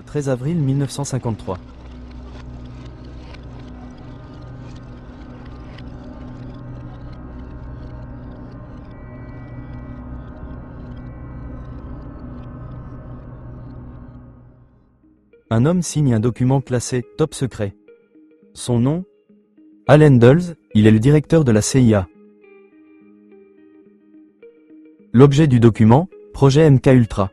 13 avril 1953. Un homme signe un document classé « Top secret ». Son nom ? Allen Dulles, il est le directeur de la CIA. L'objet du document ? Projet MK-Ultra.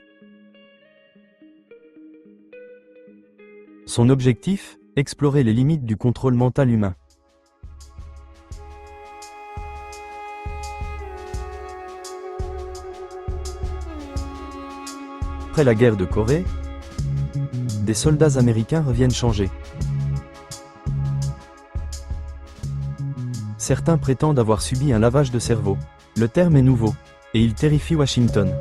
Son objectif ? Explorer les limites du contrôle mental humain. Après la guerre de Corée, des soldats américains reviennent changer. Certains prétendent avoir subi un lavage de cerveau. Le terme est nouveau, et il terrifie Washington.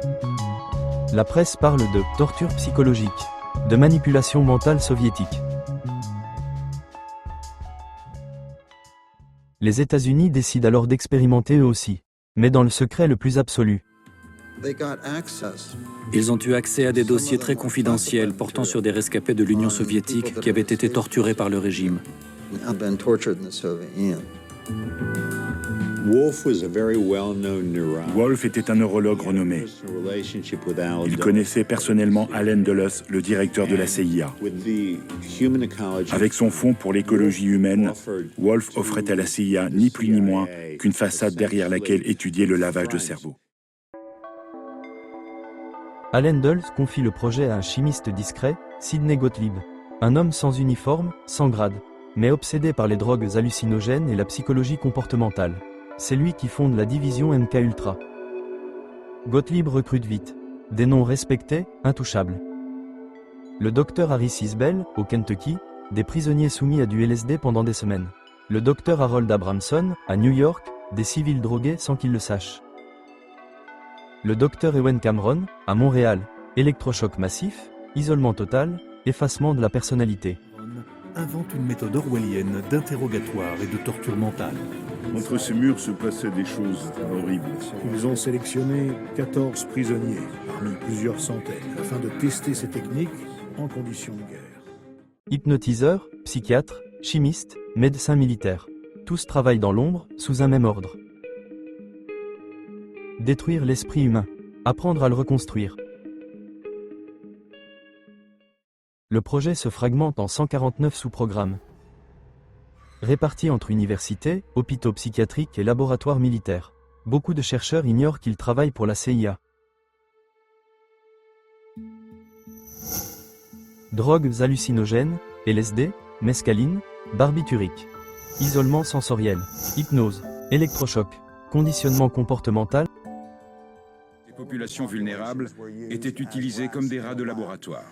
La presse parle de « torture psychologique », de manipulation mentale soviétique. Les États-Unis décident alors d'expérimenter eux aussi, mais dans le secret le plus absolu. Ils ont eu accès à des dossiers très confidentiels portant sur des rescapés de l'Union soviétique qui avaient été torturés par le régime. Wolf était un neurologue renommé. Il connaissait personnellement Allen Dulles, le directeur de la CIA. Avec son fonds pour l'écologie humaine, Wolf offrait à la CIA ni plus ni moins qu'une façade derrière laquelle étudier le lavage de cerveau. Allen Dulles confie le projet à un chimiste discret, Sidney Gottlieb. Un homme sans uniforme, sans grade, mais obsédé par les drogues hallucinogènes et la psychologie comportementale. C'est lui qui fonde la division MK-Ultra. Gottlieb recrute vite. Des noms respectés, intouchables. Le docteur Harry Isbell, au Kentucky, des prisonniers soumis à du LSD pendant des semaines. Le docteur Harold Abramson, à New York, des civils drogués sans qu'ils le sachent. Le docteur Ewen Cameron, à Montréal, électrochoc massif, isolement total, effacement de la personnalité. Invente une méthode orwellienne d'interrogatoire et de torture mentale. Entre ces murs se passaient des choses horribles. Ils ont sélectionné 14 prisonniers, parmi plusieurs centaines, afin de tester ces techniques en conditions de guerre. Hypnotiseurs, psychiatres, chimistes, médecins militaires. Tous travaillent dans l'ombre, sous un même ordre. Détruire l'esprit humain. Apprendre à le reconstruire. Le projet se fragmente en 149 sous-programmes. Répartis entre universités, hôpitaux psychiatriques et laboratoires militaires. Beaucoup de chercheurs ignorent qu'ils travaillent pour la CIA. Drogues hallucinogènes, LSD, mescaline, barbiturique. Isolement sensoriel, hypnose, électrochoc, conditionnement comportemental. Les populations vulnérables étaient utilisées comme des rats de laboratoire.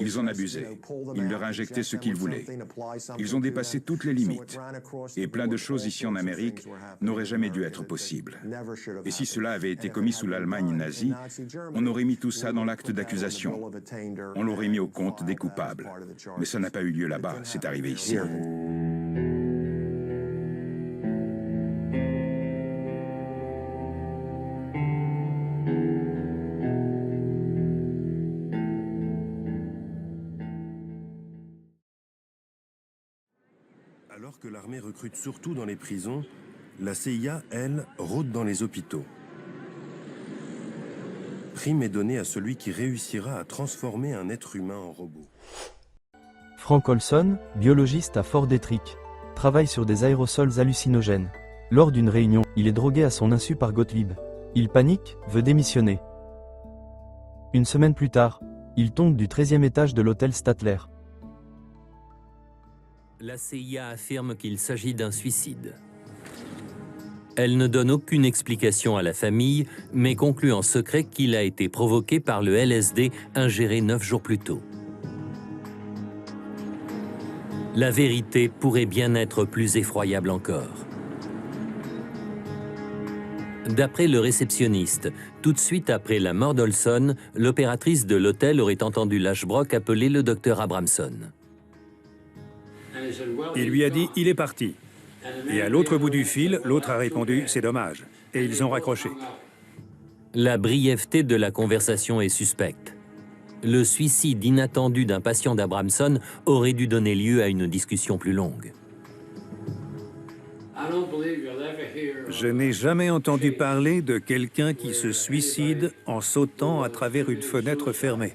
Ils en abusaient. Ils leur injectaient ce qu'ils voulaient. Ils ont dépassé toutes les limites. Et plein de choses ici en Amérique n'auraient jamais dû être possibles. Et si cela avait été commis sous l'Allemagne nazie, on aurait mis tout ça dans l'acte d'accusation. On l'aurait mis au compte des coupables. Mais ça n'a pas eu lieu là-bas, c'est arrivé ici. Alors que l'armée recrute surtout dans les prisons, la CIA, elle, rôde dans les hôpitaux. Prime est donnée à celui qui réussira à transformer un être humain en robot. Frank Olson, biologiste à Fort Detrick, travaille sur des aérosols hallucinogènes. Lors d'une réunion, il est drogué à son insu par Gottlieb. Il panique, veut démissionner. Une semaine plus tard, il tombe du 13e étage de l'hôtel Statler. La CIA affirme qu'il s'agit d'un suicide. Elle ne donne aucune explication à la famille, mais conclut en secret qu'il a été provoqué par le LSD ingéré 9 jours plus tôt. La vérité pourrait bien être plus effroyable encore. D'après le réceptionniste, tout de suite après la mort d'Olson, l'opératrice de l'hôtel aurait entendu Lashbrook appeler le docteur Abramson. Il lui a dit « il est parti ». Et à l'autre bout du fil, l'autre a répondu « c'est dommage ». Et ils ont raccroché. La brièveté de la conversation est suspecte. Le suicide inattendu d'un patient d'Abramson aurait dû donner lieu à une discussion plus longue. Je n'ai jamais entendu parler de quelqu'un qui se suicide en sautant à travers une fenêtre fermée.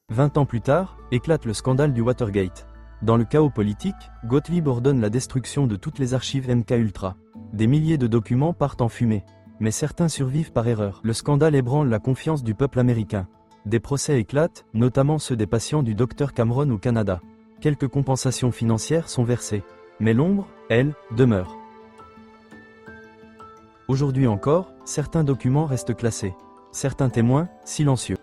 20 ans plus tard, éclate le scandale du Watergate. Dans le chaos politique, Gottlieb ordonne la destruction de toutes les archives MK-Ultra. Des milliers de documents partent en fumée. Mais certains survivent par erreur. Le scandale ébranle la confiance du peuple américain. Des procès éclatent, notamment ceux des patients du Dr Cameron au Canada. Quelques compensations financières sont versées. Mais l'ombre, elle, demeure. Aujourd'hui encore, certains documents restent classés. Certains témoins, silencieux.